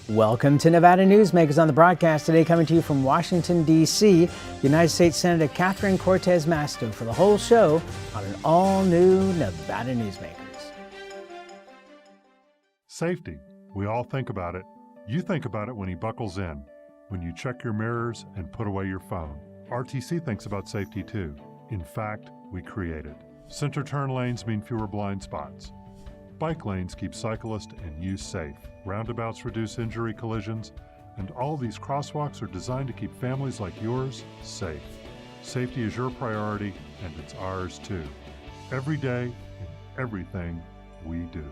Welcome to Nevada Newsmakers on the broadcast today, coming to you from Washington, D.C. United States Senator Catherine Cortez Masto for the whole show on an all-new Nevada Newsmakers. Safety. We all think about it. You think about it when he buckles in, when you check your mirrors and put away your phone. RTC thinks about safety too. In fact, we create it. Center turn lanes mean fewer blind spots. Bike lanes keep cyclists and you safe. Roundabouts reduce injury collisions, and all these crosswalks are designed to keep families like yours safe. Safety is your priority, and it's ours too. Every day, in everything we do.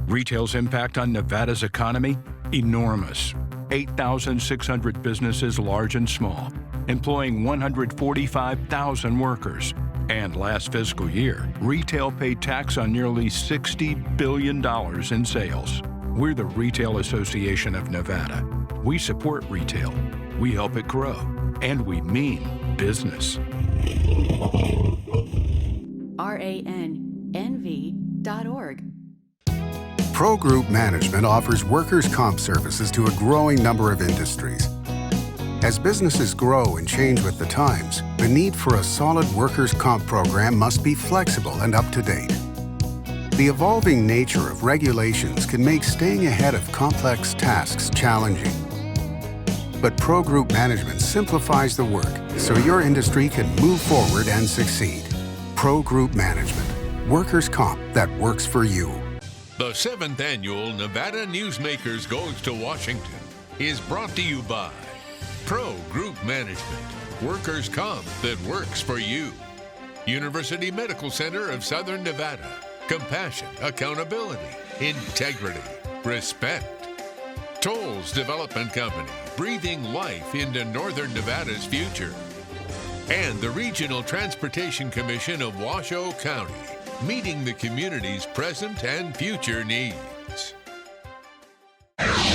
Retail's impact on Nevada's economy? Enormous. 8,600 businesses, large and small, employing 145,000 workers. And last fiscal year, retail paid tax on nearly $60 billion in sales. We're the Retail Association of Nevada. We support retail, we help it grow, and we mean business. RANNV.org. Pro Group Management offers workers' comp services to a growing number of industries. As businesses grow and change with the times, the need for a solid workers' comp program must be flexible and up to date. The evolving nature of regulations can make staying ahead of complex tasks challenging. But Pro Group Management simplifies the work so your industry can move forward and succeed. Pro Group Management, workers' comp that works for you. The 7th Annual Nevada Newsmakers Goes to Washington is brought to you by Pro Group Management, workers' comp that works for you. University Medical Center of Southern Nevada, compassion, accountability, integrity, respect. Tolles Development Company, breathing life into Northern Nevada's future. And the Regional Transportation Commission of Washoe County, meeting the community's present and future needs.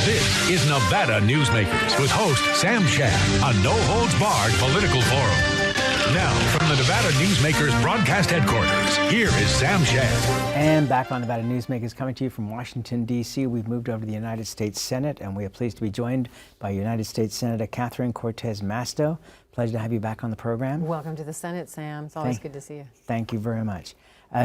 This is Nevada Newsmakers with host Sam Shad, a no-holds-barred political forum. Now, from the Nevada Newsmakers broadcast headquarters, here is Sam Shad. And back on Nevada Newsmakers, coming to you from Washington, D.C. We've moved over to the United States Senate, and we are pleased to be joined by United States Senator Catherine Cortez Masto. Pleasure to have you back on the program. Welcome to the Senate, Sam. It's always good to see you. Thank you very much.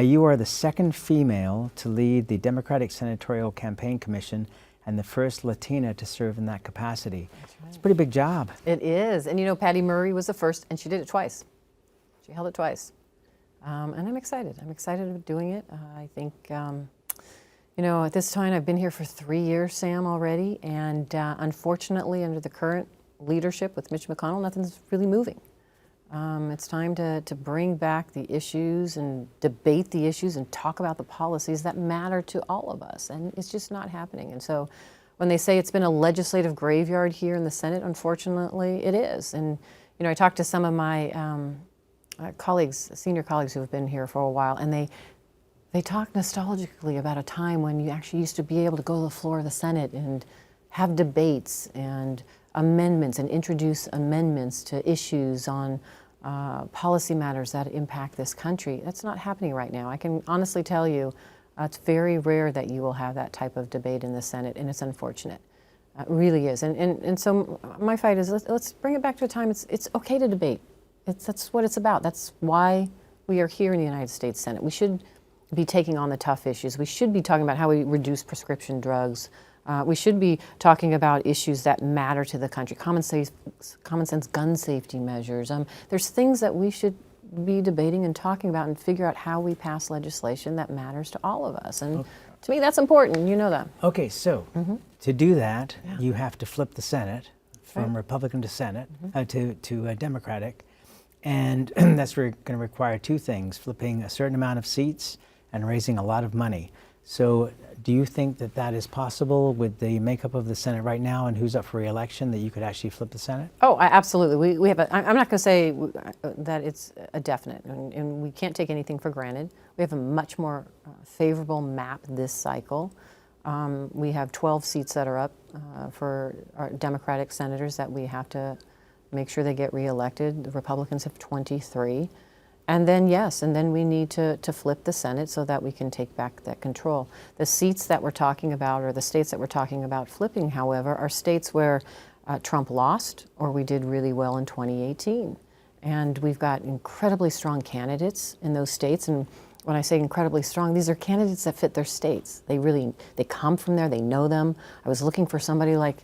You are the second female to lead the Democratic Senatorial Campaign Commission and the first Latina to serve in that capacity. That's right. It's a pretty big job. It is. And you know, Patty Murray was the first, and she did it twice. She held it twice. And I'm excited. I'm excited about doing it. I think, you know, at this time, I've been here for 3 years, Sam, already. And unfortunately, under the current leadership with Mitch McConnell, nothing's really moving. It's time to bring back the issues and debate the issues and talk about the policies that matter to all of us. And it's just not happening. And so when they say it's been a legislative graveyard here in the Senate, unfortunately, it is. And, you know, I talked to some of my colleagues, senior colleagues who have been here for a while, and they talk nostalgically about a time when you actually used to be able to go to the floor of the Senate and have debates and amendments and introduce amendments to issues on policy matters that impact this country. That's not happening right now. I can honestly tell you it's very rare that you will have that type of debate in the Senate, and it's unfortunate. It really is. And so my fight is let's bring it back to a time it's okay to debate. That's what it's about. That's why we are here in the United States Senate. We should be taking on the tough issues. We should be talking about how we reduce prescription drugs. We should be talking about issues that matter to the country, common sense gun safety measures. There's things that we should be debating and talking about and figure out how we pass legislation that matters to all of us. And to me, that's important. You know that. Okay, so to do that, you have to flip the Senate from Republican to Senate to Democratic. And that's going to require two things, flipping a certain amount of seats and raising a lot of money. So do you think that that is possible with the makeup of the Senate right now and who's up for re-election, that you could actually flip the Senate? Oh, absolutely. We have I'm not going to say that it's a definite, and we can't take anything for granted. We have a much more favorable map this cycle. We have 12 seats that are up for our Democratic senators that we have to make sure they get reelected. The Republicans have 23. And then, yes, and then we need to flip the Senate so that we can take back that control. The seats that we're talking about, or the states that we're talking about flipping, however, are states where Trump lost or we did really well in 2018. And we've got incredibly strong candidates in those states. And when I say incredibly strong, these are candidates that fit their states. They come from there, they know them. I was looking for somebody like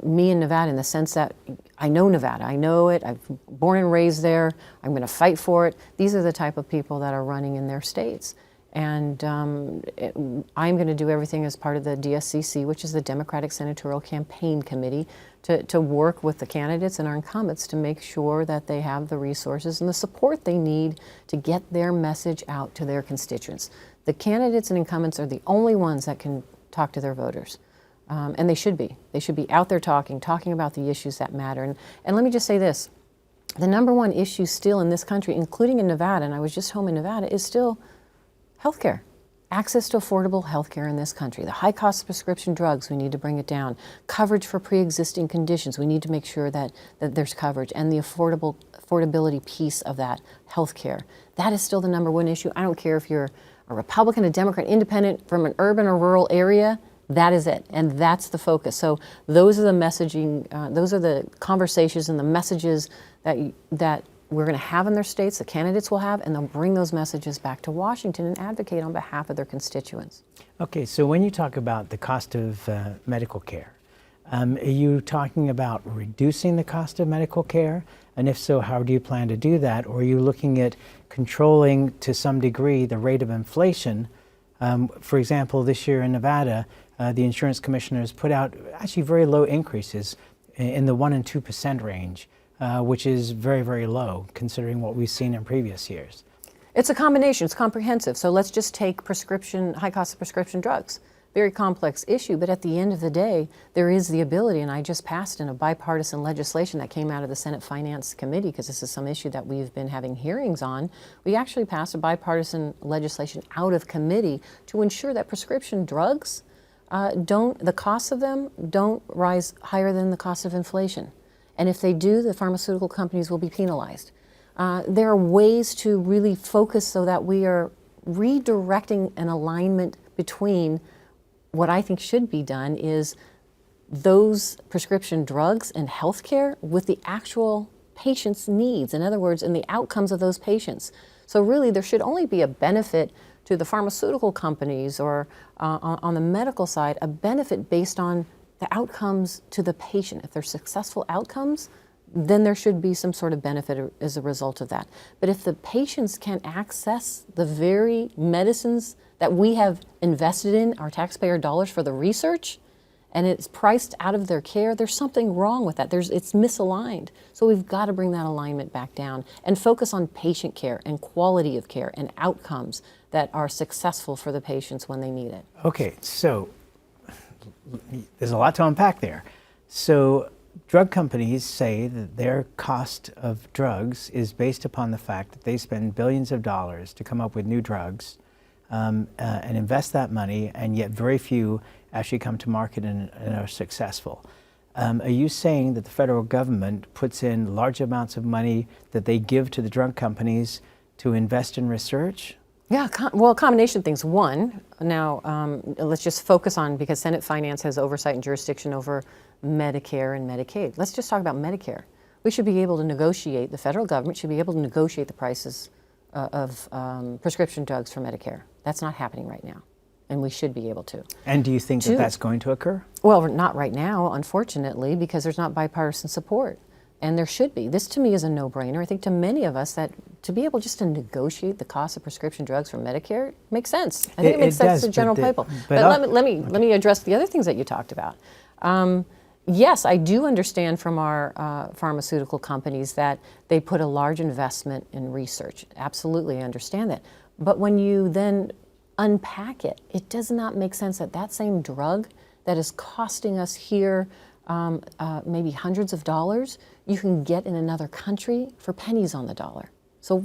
me in Nevada, in the sense that I know Nevada, I know it, I'm born and raised there, I'm going to fight for it. These are the type of people that are running in their states. And I'm going to do everything as part of the DSCC, which is the Democratic Senatorial Campaign Committee, to work with the candidates and our incumbents to make sure that they have the resources and the support they need to get their message out to their constituents. The candidates and incumbents are the only ones that can talk to their voters. And they should be. They should be out there talking about the issues that matter. And let me just say this. The number one issue still in this country, including in Nevada, and I was just home in Nevada, is still healthcare. Access to affordable healthcare in this country. The high cost of prescription drugs, we need to bring it down. Coverage for pre-existing conditions, we need to make sure that there's coverage. And the affordability piece of that, healthcare. That is still the number one issue. I don't care if you're a Republican, a Democrat, independent, from an urban or rural area. That is it, and that's the focus. So those are the messaging, those are the conversations and the messages that we're going to have in their states, the candidates will have, and they'll bring those messages back to Washington and advocate on behalf of their constituents. Okay, so when you talk about the cost of medical care, are you talking about reducing the cost of medical care? And if so, how do you plan to do that? Or are you looking at controlling to some degree the rate of inflation? For example, this year in Nevada, the insurance commissioners put out actually very low increases in the 1 and 2% range, which is very, very low considering what we've seen in previous years. It's a combination, it's comprehensive. So let's just take high cost of prescription drugs. Very complex issue, but at the end of the day, there is the ability, and I just passed in a bipartisan legislation that came out of the Senate Finance Committee, because this is some issue that we've been having hearings on. We actually passed a bipartisan legislation out of committee to ensure that prescription drugs the cost of them don't rise higher than the cost of inflation. And if they do, the pharmaceutical companies will be penalized. There are ways to really focus so that we are redirecting an alignment between what I think should be done is those prescription drugs and healthcare with the actual patient's needs. In other words, in the outcomes of those patients. So really, there should only be a benefit to the pharmaceutical companies or on the medical side, a benefit based on the outcomes to the patient. If they're successful outcomes, then there should be some sort of benefit as a result of that. But if the patients can't access the very medicines that we have invested in our taxpayer dollars for the research, and it's priced out of their care, there's something wrong with that. It's misaligned. So we've got to bring that alignment back down and focus on patient care and quality of care and outcomes that are successful for the patients when they need it. Okay, so there's a lot to unpack there. So drug companies say that their cost of drugs is based upon the fact that they spend billions of dollars to come up with new drugs and invest that money, and yet very few actually come to market and are successful. Are you saying that the federal government puts in large amounts of money that they give to the drug companies to invest in research? Yeah, well, a combination of things. One, now let's just focus on, because Senate Finance has oversight and jurisdiction over Medicare and Medicaid. Let's just talk about Medicare. We should be able to negotiate, the federal government should be able to negotiate the prices of prescription drugs for Medicare. That's not happening right now, and we should be able to. And do you think that that's going to occur? Well, not right now, unfortunately, because there's not bipartisan support. And there should be. This to me is a no-brainer. I think to many of us that to be able just to negotiate the cost of prescription drugs from Medicare makes sense. I think it makes sense to the general people. But let me address the other things that you talked about. Yes, I do understand from our pharmaceutical companies that they put a large investment in research. Absolutely, I understand that. But when you then unpack it, it does not make sense that that same drug that is costing us here maybe hundreds of dollars, you can get in another country for pennies on the dollar. So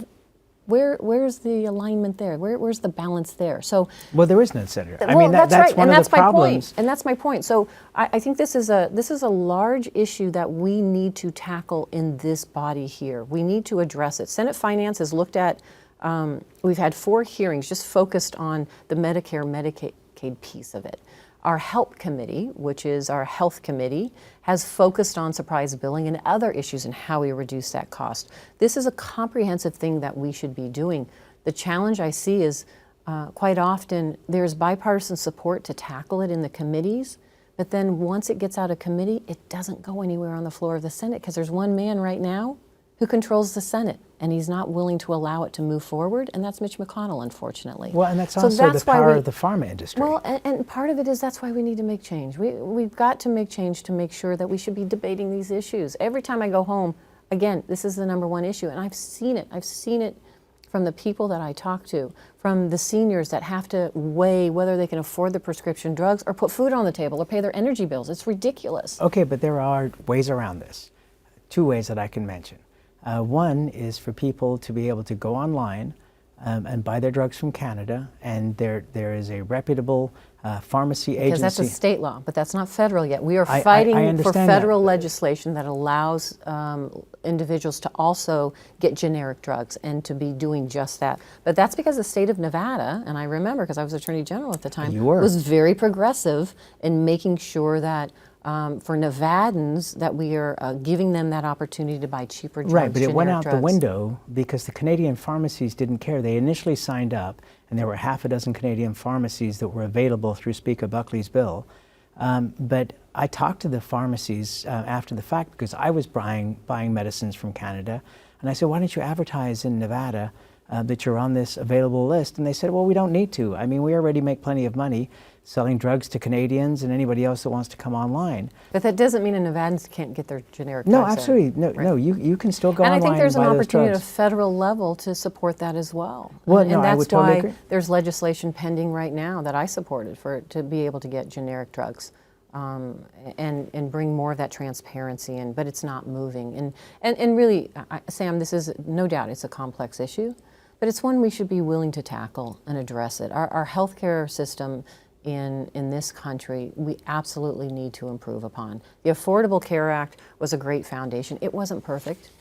Where's the alignment there? Where's the balance there? So, Well, there is no senator. I well, mean, that's that's right, one and of that's the my problems. point. And that's my point. So, I think this is a large issue that we need to tackle in this body here. We need to address it. Senate Finance has looked at. We've had 4 hearings just focused on the Medicare, Medicaid piece of it. Our HELP committee, which is our health committee, has focused on surprise billing and other issues and how we reduce that cost. This is a comprehensive thing that we should be doing. The challenge I see is quite often there's bipartisan support to tackle it in the committees, but then once it gets out of committee, it doesn't go anywhere on the floor of the Senate because there's one man right now who controls the Senate, and he's not willing to allow it to move forward, and that's Mitch McConnell, unfortunately. Well, and that's So also that's the why power we- of the pharma industry. Well, and part of it is that's why we need to make change. We've got to make change to make sure that we should be debating these issues. Every time I go home, again, this is the #1 issue, and I've seen it. I've seen it from the people that I talk to, from the seniors that have to weigh whether they can afford the prescription drugs or put food on the table or pay their energy bills. It's ridiculous. Okay, but there are ways around this. 2 ways that I can mention. One is for people to be able to go online and buy their drugs from Canada, and there is a reputable pharmacy agency. Because that's a state law, but that's not federal yet. We are I fighting for understand that. federal legislation that allows individuals to also get generic drugs and to be doing just that. But that's because the state of Nevada, and I remember because I was Attorney General at the time, You were. was very progressive in making sure that for Nevadans that we are giving them that opportunity to buy cheaper drugs. Right, but it went generic out the drugs. window because the Canadian pharmacies didn't care. They initially signed up, and there were half a dozen Canadian pharmacies that were available through Speaker Buckley's bill. But I talked to the pharmacies after the fact because I was buying medicines from Canada, and I said, why don't you advertise in Nevada that you're on this available list? And they said, well, we don't need to. I mean, we already make plenty of money selling drugs to Canadians and anybody else that wants to come online. But that doesn't mean that Nevadans can't get their generic No, drugs. absolutely. No, Right. no, you can still go And I online think there's and an buy those opportunity at a drugs. federal level to support that as well. Well, and no, I that's would totally why agree. there's legislation pending right now that I supported to be able to get generic drugs and bring more of that transparency in. But it's not moving. And really, Sam, this is no doubt it's a complex issue, but it's one we should be willing to tackle and address it. Our healthcare system in this country, we absolutely need to improve upon. The Affordable Care Act was a great foundation. It wasn't perfect,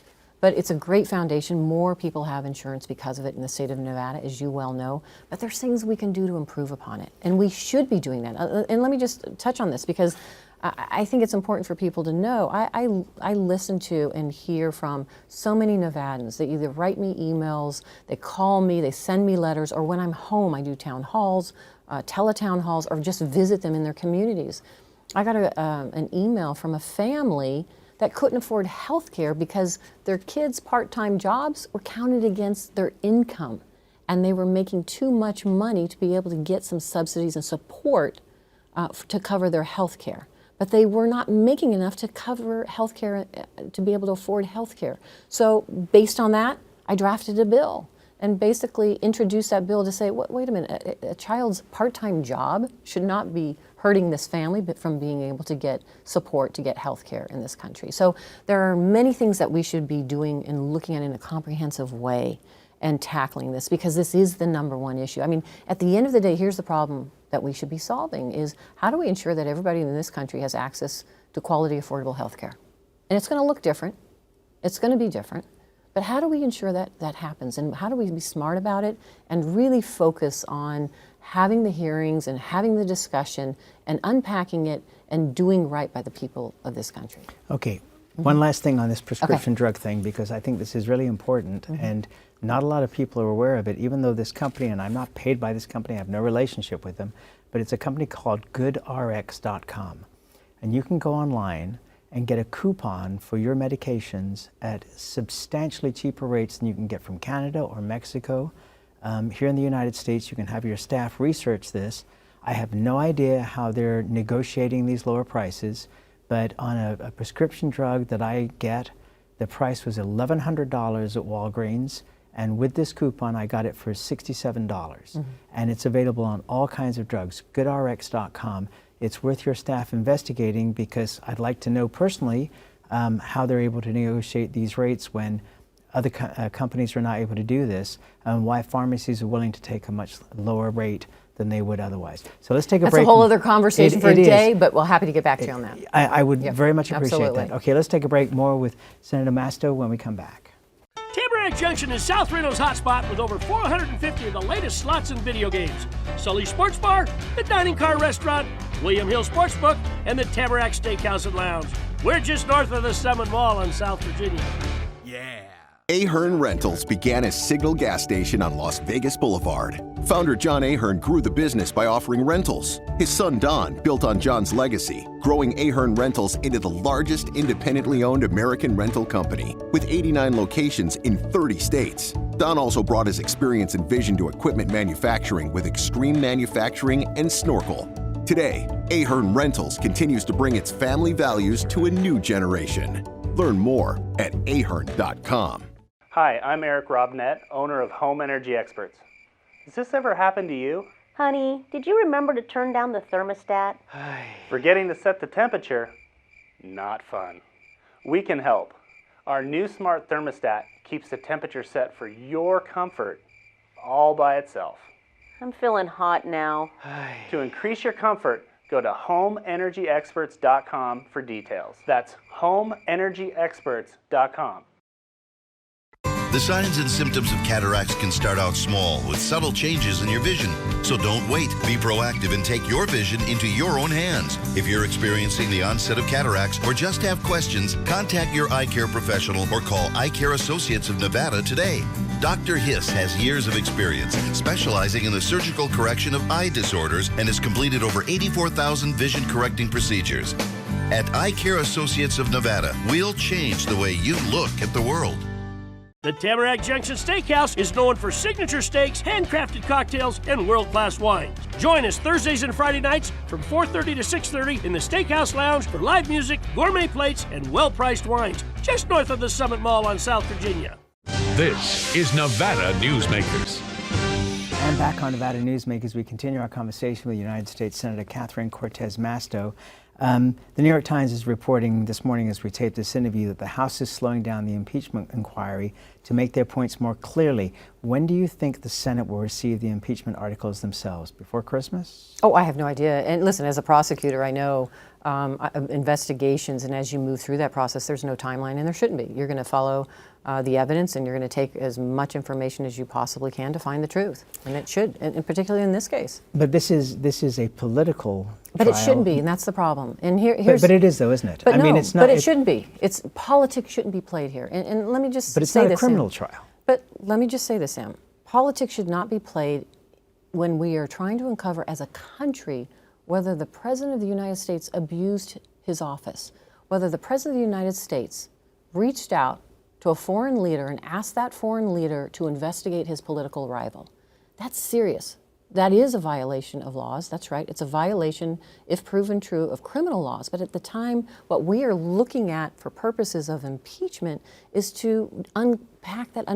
but it's a great foundation. More people have insurance because of it in the state of Nevada, as you well know. But there's things we can do to improve upon it, and we should be doing that. And let me just touch on this because I think it's important for people to know. I listen to and hear from so many Nevadans that either write me emails, they call me, they send me letters, or when I'm home, I do town halls, teletown halls, or just visit them in their communities. I got an email from a family that couldn't afford health care because their kids' part-time jobs were counted against their income, and they were making too much money to be able to get some subsidies and support to cover their health care. But they were not making enough to cover health care, to be able to afford health care. So based on that, I drafted a bill and basically introduced that bill to say, wait a minute, a child's part-time job should not be hurting this family but from being able to get support to get health care in this country. So there are many things that we should be doing and looking at in a comprehensive way and tackling this because this is the #1 issue. I mean, at the end of the day, here's the problem that we should be solving is how do we ensure that everybody in this country has access to quality, affordable health care? And it's going to look different. It's going to be different. But how do we ensure that that happens? And how do we be smart about it and really focus on having the hearings and having the discussion and unpacking it and doing right by the people of this country? Okay, one last thing on this prescription drug thing, because I think this is really important, and not a lot of people are aware of it, even though this company, and I'm not paid by this company, I have no relationship with them, but it's a company called GoodRx.com. And you can go online and get a coupon for your medications at substantially cheaper rates than you can get from Canada or Mexico. Here in the United States, you can have your staff research this. I have no idea how they're negotiating these lower prices, but on a prescription drug that I get, the price was $1,100 at Walgreens, and with this coupon, I got it for $67. And it's available on all kinds of drugs, GoodRx.com. It's worth your staff investigating because I'd like to know personally how they're able to negotiate these rates when other companies are not able to do this, and why pharmacies are willing to take a much lower rate than they would otherwise. So let's take a break. That's a whole other conversation for a day, is. but we're happy to get back to you on that. I would Yep, very much appreciate absolutely. that. Okay, let's take a break. More with Senator Masto when we come back. Tamarack Junction is South Reno's hotspot with over 450 of the latest slots and video games. Sully's Sports Bar, the Dining Car Restaurant, William Hill Sportsbook, and the Tamarack Steakhouse and Lounge. We're just north of the Summit Mall in South Virginia. Yeah. Ahern Rentals began as Signal Gas Station on Las Vegas Boulevard. Founder John Ahern grew the business by offering rentals. His son Don built on John's legacy, growing Ahern Rentals into the largest independently owned American rental company, with 89 locations in 30 states. Don also brought his experience and vision to equipment manufacturing with Extreme Manufacturing and Snorkel. Today, Ahern Rentals continues to bring its family values to a new generation. Learn more at ahern.com. Hi, I'm Eric Robnett, owner of Home Energy Experts. Has this ever happened to you? Honey, did you remember to turn down the thermostat? Forgetting to set the temperature? Not fun. We can help. Our new smart thermostat keeps the temperature set for your comfort all by itself. I'm feeling hot now. To increase your comfort, go to homeenergyexperts.com for details. That's homeenergyexperts.com. The signs and symptoms of cataracts can start out small with subtle changes in your vision. So don't wait. Be proactive and take your vision into your own hands. If you're experiencing the onset of cataracts or just have questions, contact your eye care professional or call Eye Care Associates of Nevada today. Dr. Hiss has years of experience specializing in the surgical correction of eye disorders and has completed over 84,000 vision correcting procedures. At Eye Care Associates of Nevada, we'll change the way you look at the world. The Tamarack Junction Steakhouse is known for signature steaks, handcrafted cocktails, and world-class wines. Join us Thursdays and Friday nights from 4:30 to 6:30 in the Steakhouse Lounge for live music, gourmet plates, and well-priced wines, just north of the Summit Mall on South Virginia. This is Nevada Newsmakers. And back on Nevada Newsmakers, we continue our conversation with United States Senator Catherine Cortez Masto. The New York Times is reporting this morning as we tape this interview that the House is slowing down the impeachment inquiry to make their points more clearly. When do you think the Senate will receive the impeachment articles themselves? Before Christmas? Oh, I have no idea. And listen, as a prosecutor, I know investigations, and as you move through that process, there's no timeline, and there shouldn't be. You're going to follow the evidence, and you're going to take as much information as you possibly can to find the truth, and it should, and particularly in this case. But this is a political But trial. it shouldn't be, and that's the problem. And here's. But it is, though, isn't it? But I mean, no, it's not. but it shouldn't be. It's politics shouldn't be played here. And let me just But it's say not a this, criminal Sam. trial. But let me just say this, Sam. Politics should not be played when we are trying to uncover as a country whether the President of the United States abused his office, whether the President of the United States reached out to a foreign leader and asked that foreign leader to investigate his political rival. That's serious. That is a violation of laws. That's right. It's a violation, if proven true, of criminal laws. But at the time, what we are looking at for purposes of impeachment is to unpack that,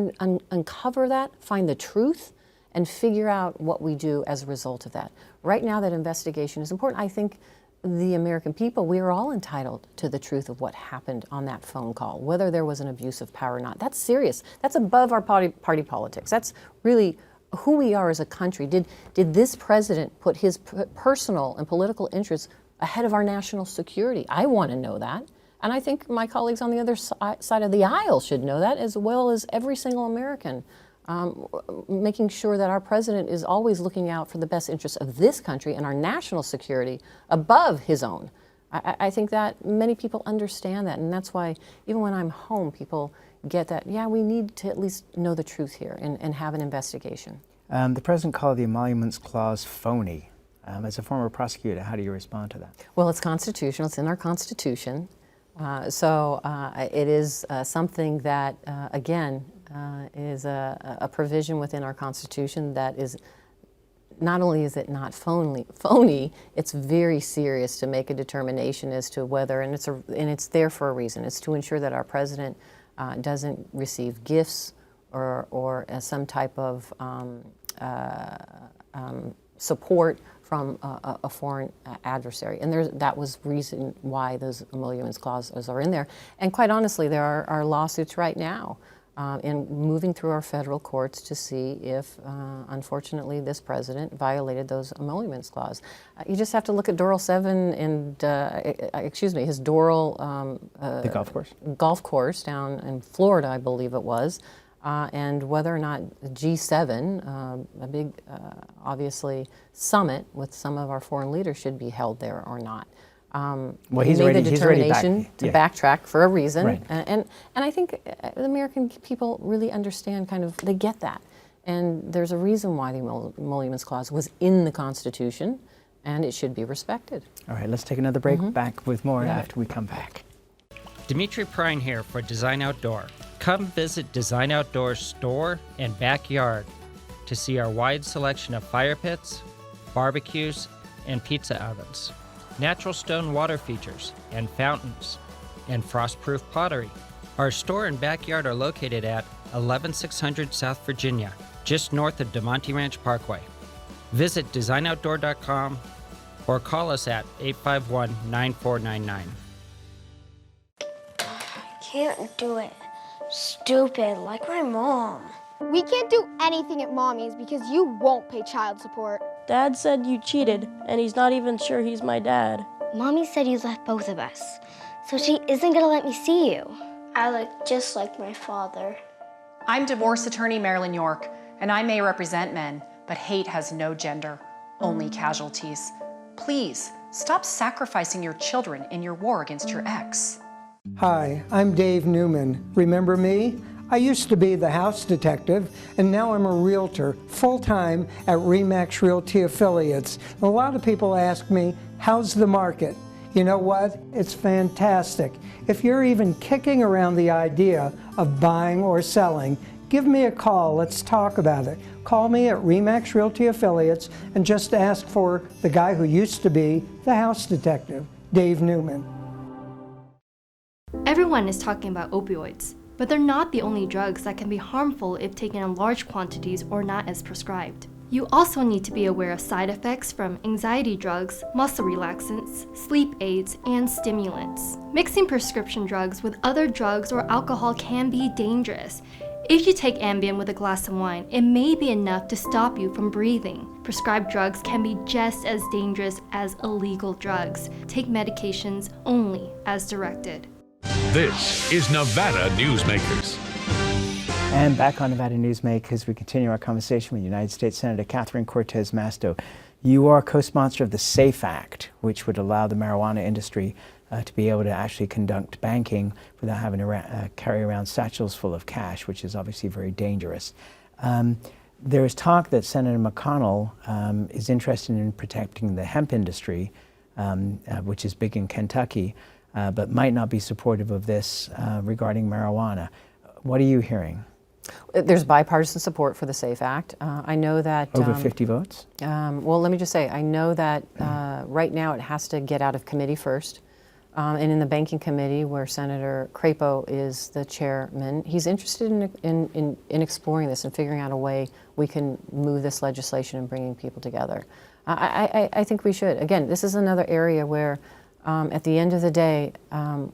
uncover that, find the truth, and figure out what we do as a result of that. Right now, that investigation is important. I think the American people, we are all entitled to the truth of what happened on that phone call, whether there was an abuse of power or not. That's serious. That's above our party politics. That's really who we are as a country. Did this president put his personal and political interests ahead of our national security? I want to know that. And I think my colleagues on the other side of the aisle should know that, as well as every single American. Making sure that our president is always looking out for the best interests of this country and our national security above his own. I think that many people understand that, and that's why even when I'm home, people get that, yeah, we need to at least know the truth here and have an investigation. The president called the Emoluments Clause phony. As a former prosecutor, how do you respond to that? Well, it's constitutional. It's in our Constitution. So it is something that, again, is a provision within our Constitution that is, not only is it not phony, it's very serious to make a determination as to whether, and it's there for a reason. It's to ensure that our president doesn't receive gifts or some type of support from a foreign adversary. And that was reason why those emoluments clauses are in there. And quite honestly, there are lawsuits right now and moving through our federal courts to see if, unfortunately, this president violated those emoluments clause. You just have to look at Doral 7 and, his Doral The golf course down in Florida, I believe it was, and whether or not G7, a big, obviously, summit with some of our foreign leaders should be held there or not. Well, he he's made already, the he's already determination back. to Yeah. backtrack for a reason, Right. and I think the American people really understand. They get that, and there's a reason why the emoluments clause was in the Constitution, and it should be respected. All right, let's take another break. Back with more after we come back. Dimitri Prine here for Design Outdoor. Come visit Design Outdoor's store and backyard to see our wide selection of fire pits, barbecues, and pizza ovens, natural stone water features and fountains, and frost-proof pottery. Our store and backyard are located at 11600 South Virginia, just north of DeMonte Ranch Parkway. Visit designoutdoor.com or call us at 851-9499. Can't do it. Stupid, like my mom. We can't do anything at Mommy's because you won't pay child support. Dad said you cheated, and he's not even sure he's my dad. Mommy said you left both of us, so she isn't gonna let me see you. I look just like my father. I'm divorce attorney Marilyn York, and I may represent men, but hate has no gender, only casualties. Please, stop sacrificing your children in your war against your ex. Hi, I'm Dave Newman. Remember me? I used to be the house detective, and now I'm a realtor, full-time at RE/MAX Realty Affiliates. A lot of people ask me, how's the market? You know what? It's fantastic. If you're even kicking around the idea of buying or selling, give me a call. Let's talk about it. Call me at RE/MAX Realty Affiliates and just ask for the guy who used to be the house detective, Dave Newman. Everyone is talking about opioids, but they're not the only drugs that can be harmful if taken in large quantities or not as prescribed. You also need to be aware of side effects from anxiety drugs, muscle relaxants, sleep aids, and stimulants. Mixing prescription drugs with other drugs or alcohol can be dangerous. If you take Ambien with a glass of wine, it may be enough to stop you from breathing. Prescribed drugs can be just as dangerous as illegal drugs. Take medications only as directed. This is Nevada Newsmakers. And back on Nevada Newsmakers, we continue our conversation with United States Senator Catherine Cortez Masto. You are co-sponsor of the SAFE Act, which would allow the marijuana industry to be able to actually conduct banking without having to carry around satchels full of cash, which is obviously very dangerous. There is talk that Senator McConnell is interested in protecting the hemp industry, which is big in Kentucky, but might not be supportive of this regarding marijuana. What are you hearing? There's bipartisan support for the SAFE Act. I know that... Over 50 votes? Well, let me just say, I know that right now it has to get out of committee first. And in the Banking Committee, where Senator Crapo is the chairman, he's interested in exploring this and figuring out a way we can move this legislation and bringing people together. I think we should. Again, this is another area where at the end of the day,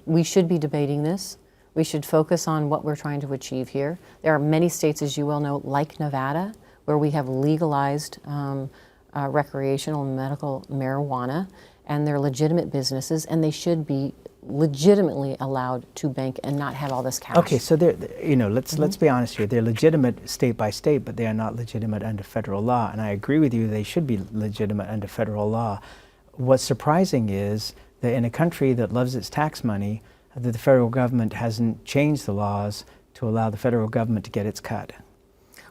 we should be debating this. We should focus on what we're trying to achieve here. There are many states, as you well know, like Nevada, where we have legalized recreational and medical marijuana, and they're legitimate businesses, and they should be legitimately allowed to bank and not have all this cash. Okay, so let's be honest here. They're legitimate state by state, but they are not legitimate under federal law. And I agree with you; they should be legitimate under federal law. What's surprising is that in a country that loves its tax money, that the federal government hasn't changed the laws to allow the federal government to get its cut.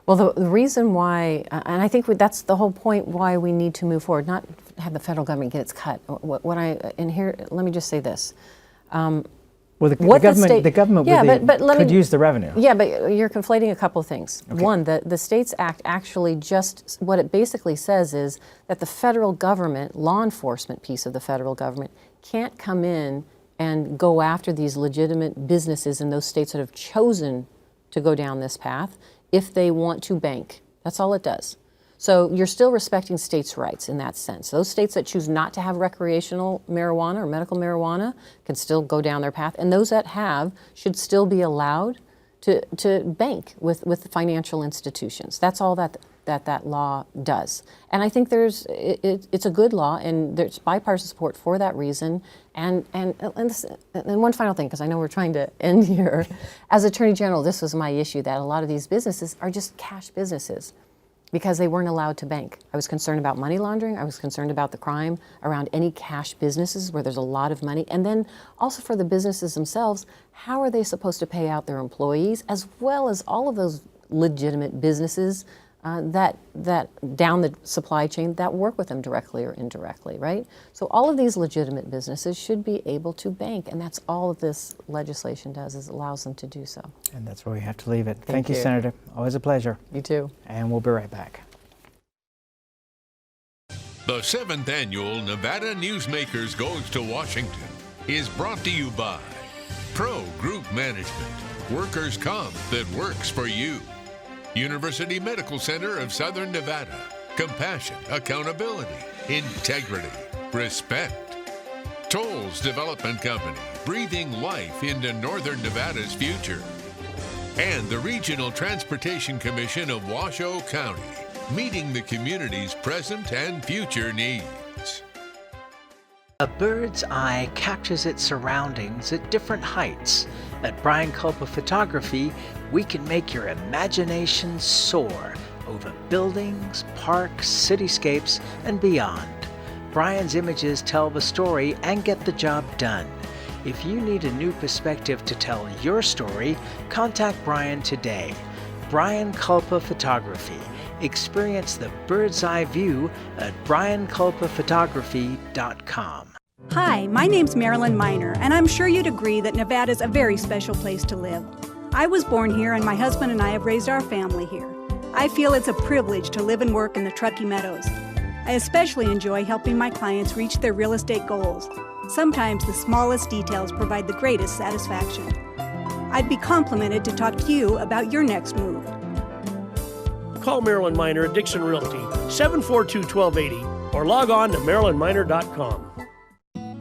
Well, the reason why, and I think that's the whole point why we need to move forward, not have the federal government get its cut. Let me just say this. Well, the government could use the revenue. Yeah, but you're conflating a couple of things. Okay. One, the States Act actually just, what it basically says is that the federal government, law enforcement piece of the federal government, can't come in and go after these legitimate businesses in those states that have chosen to go down this path if they want to bank. That's all it does. So you're still respecting states' rights in that sense. Those states that choose not to have recreational marijuana or medical marijuana can still go down their path, and those that have should still be allowed to bank with financial institutions. That's all that law does. And I think it's a good law, and there's bipartisan support for that reason. And one final thing, because I know we're trying to end here. As Attorney General, this was my issue, that a lot of these businesses are just cash businesses because they weren't allowed to bank. I was concerned about money laundering. I was concerned about the crime around any cash businesses where there's a lot of money. And then also for the businesses themselves, how are they supposed to pay out their employees, as well as all of those legitimate businesses that down the supply chain that work with them directly or indirectly, right? So all of these legitimate businesses should be able to bank, and that's all of this legislation does, is allows them to do so. And that's where we have to leave it. Thank you, you. Senator. Always a pleasure. You too. And we'll be right back. The 7th Annual Nevada Newsmakers Goes to Washington is brought to you by Pro Group Management, workers' comp that works for you. University Medical Center of Southern Nevada. Compassion, accountability, integrity, respect. Tolles Development Company, breathing life into Northern Nevada's future. And the Regional Transportation Commission of Washoe County, meeting the community's present and future needs. A bird's eye captures its surroundings at different heights. At Brian Culpa Photography, we can make your imagination soar over buildings, parks, cityscapes, and beyond. Brian's images tell the story and get the job done. If you need a new perspective to tell your story, contact Brian today. Brian Culpa Photography. Experience the bird's eye view at brianculpaphotography.com. Hi, my name's Marilyn Miner, and I'm sure you'd agree that Nevada's a very special place to live. I was born here, and my husband and I have raised our family here. I feel it's a privilege to live and work in the Truckee Meadows. I especially enjoy helping my clients reach their real estate goals. Sometimes the smallest details provide the greatest satisfaction. I'd be complimented to talk to you about your next move. Call Marilyn Miner at Dixon Realty, 742-1280, or log on to marilynminer.com.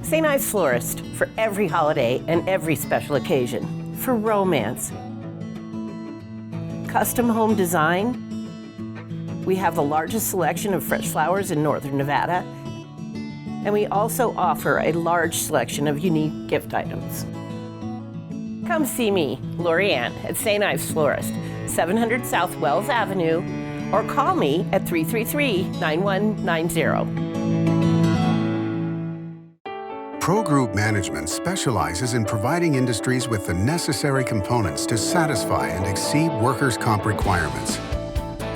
St. Ives Florist, for every holiday and every special occasion. For romance. Custom home design. We have the largest selection of fresh flowers in Northern Nevada. And we also offer a large selection of unique gift items. Come see me, Lori Ann, at St. Ives Florist, 700 South Wells Avenue, or call me at 333-9190. Pro Group Management specializes in providing industries with the necessary components to satisfy and exceed workers' comp requirements.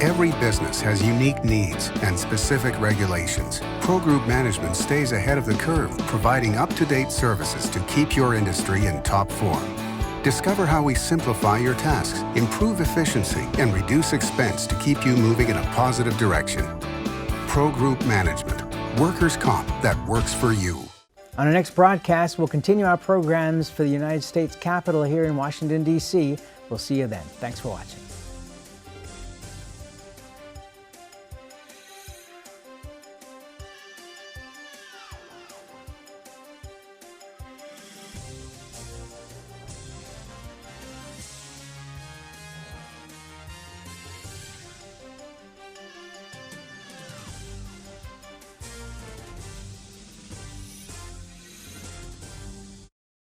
Every business has unique needs and specific regulations. Pro Group Management stays ahead of the curve, providing up-to-date services to keep your industry in top form. Discover how we simplify your tasks, improve efficiency, and reduce expense to keep you moving in a positive direction. Pro Group Management, workers' comp that works for you. On our next broadcast, we'll continue our programs for the United States Capitol here in Washington, D.C. We'll see you then. Thanks for watching.